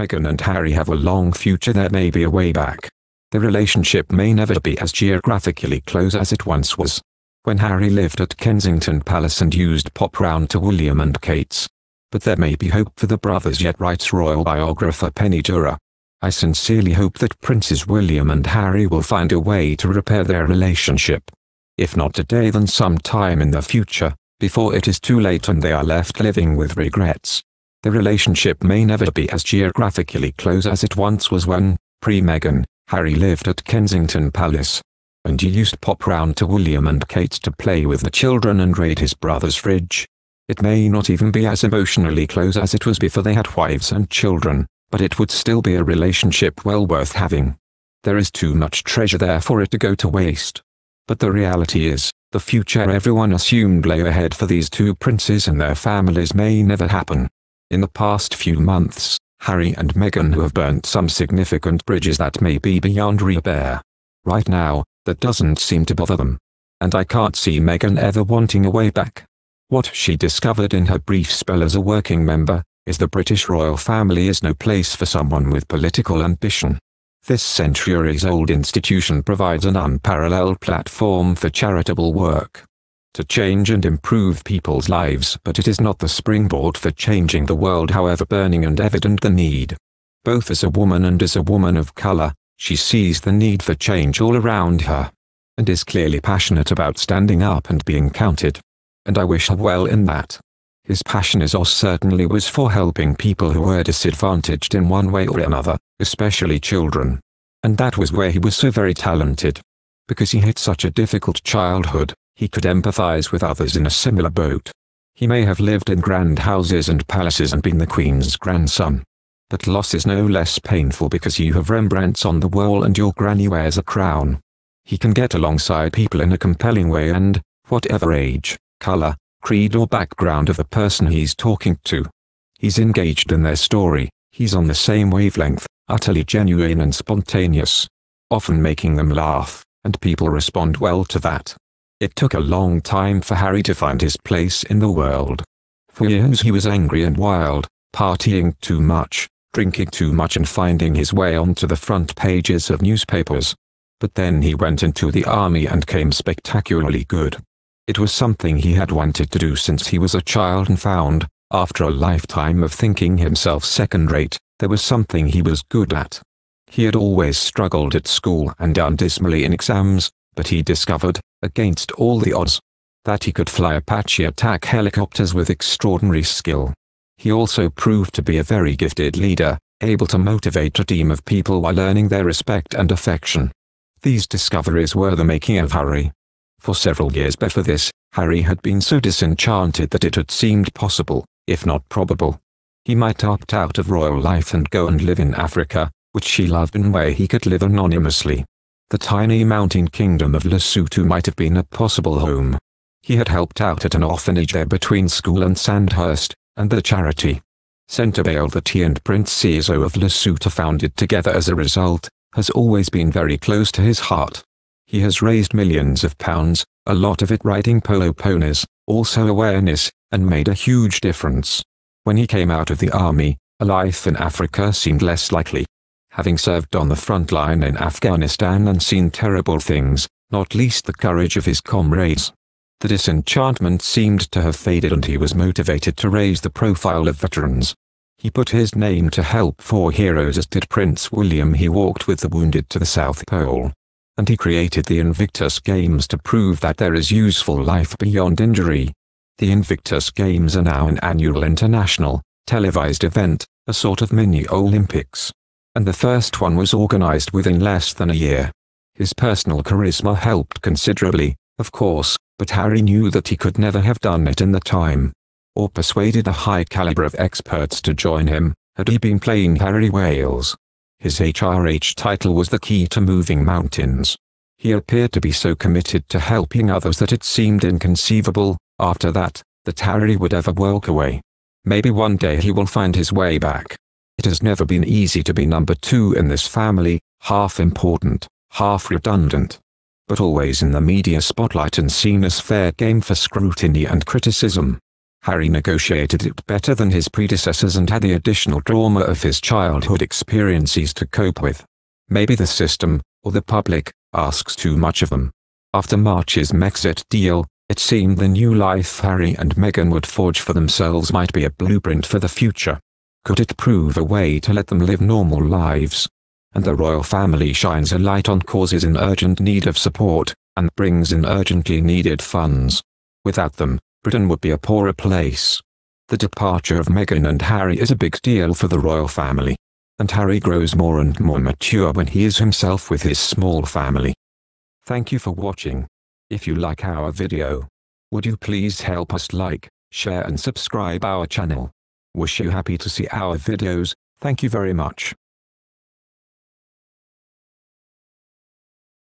Meghan and Harry have a long future. There may be a way back. The relationship may never be as geographically close as it once was. When Harry lived at Kensington Palace and used pop round to William and Kate's. But there may be hope for the brothers yet, writes royal biographer Penny Dura. I sincerely hope that Princes William and Harry will find a way to repair their relationship. If not today, then sometime in the future, before it is too late and they are left living with regrets. The relationship may never be as geographically close as it once was when, pre-Meghan, Harry lived at Kensington Palace. And he used pop round to William and Kate to play with the children and raid his brother's fridge. It may not even be as emotionally close as it was before they had wives and children, but it would still be a relationship well worth having. There is too much treasure there for it to go to waste. But the reality is, the future everyone assumed lay ahead for these two princes and their families may never happen. In the past few months, Harry and Meghan have burnt some significant bridges that may be beyond repair. Right now, that doesn't seem to bother them. And I can't see Meghan ever wanting a way back. What she discovered in her brief spell as a working member, is the British royal family is no place for someone with political ambition. This centuries-old institution provides an unparalleled platform for charitable work. To change and improve people's lives, but it is not the springboard for changing the world, however burning and evident the need. Both as a woman and as a woman of color, she sees the need for change all around her. And is clearly passionate about standing up and being counted. And I wish her well in that. His passion is or certainly was for helping people who were disadvantaged in one way or another, especially children. And that was where he was so very talented. Because he had such a difficult childhood, he could empathize with others in a similar boat. He may have lived in grand houses and palaces and been the Queen's grandson. But loss is no less painful because you have Rembrandts on the wall and your granny wears a crown. He can get alongside people in a compelling way and, whatever age, color, creed or background of the person he's talking to. He's engaged in their story, he's on the same wavelength, utterly genuine and spontaneous. Often making them laugh, and people respond well to that. It took a long time for Harry to find his place in the world. For years he was angry and wild, partying too much, drinking too much and finding his way onto the front pages of newspapers. But then he went into the army and came spectacularly good. It was something he had wanted to do since he was a child and found, after a lifetime of thinking himself second-rate, there was something he was good at. He had always struggled at school and done dismally in exams, but he discovered, against all the odds, that he could fly Apache attack helicopters with extraordinary skill. He also proved to be a very gifted leader, able to motivate a team of people while earning their respect and affection. These discoveries were the making of Harry. For several years before this, Harry had been so disenchanted that it had seemed possible, if not probable. He might opt out of royal life and go and live in Africa, which he loved and where he could live anonymously. The tiny mountain kingdom of Lesotho might have been a possible home. He had helped out at an orphanage there between school and Sandhurst, and the charity Centervale that he and Prince Seeiso of Lesotho founded together as a result, has always been very close to his heart. He has raised millions of pounds, a lot of it riding polo ponies, also awareness, and made a huge difference. When he came out of the army, a life in Africa seemed less likely. Having served on the front line in Afghanistan and seen terrible things, not least the courage of his comrades, the disenchantment seemed to have faded and he was motivated to raise the profile of veterans. He put his name to help 4 heroes as did Prince William. He walked with the wounded to the South Pole. And he created the Invictus Games to prove that there is useful life beyond injury. The Invictus Games are now an annual international, televised event, a sort of mini-Olympics. And the first one was organized within less than a year. His personal charisma helped considerably, of course, but Harry knew that he could never have done it in the time. Or persuaded a high caliber of experts to join him, had he been playing Harry Wales. His HRH title was the key to moving mountains. He appeared to be so committed to helping others that it seemed inconceivable, after that, that Harry would ever walk away. Maybe one day he will find his way back. It has never been easy to be number 2 in this family, half important, half redundant. But always in the media spotlight and seen as fair game for scrutiny and criticism. Harry negotiated it better than his predecessors and had the additional trauma of his childhood experiences to cope with. Maybe the system, or the public, asks too much of them. After March's Mexit deal, it seemed the new life Harry and Meghan would forge for themselves might be a blueprint for the future. Could it prove a way to let them live normal lives? And the royal family shines a light on causes in urgent need of support, and brings in urgently needed funds. Without them, Britain would be a poorer place. The departure of Meghan and Harry is a big deal for the royal family. And Harry grows more and more mature when he is himself with his small family. Thank you for watching. If you like our video, would you please help us like, share and subscribe our channel. Wish you happy to see our videos. Thank you very much.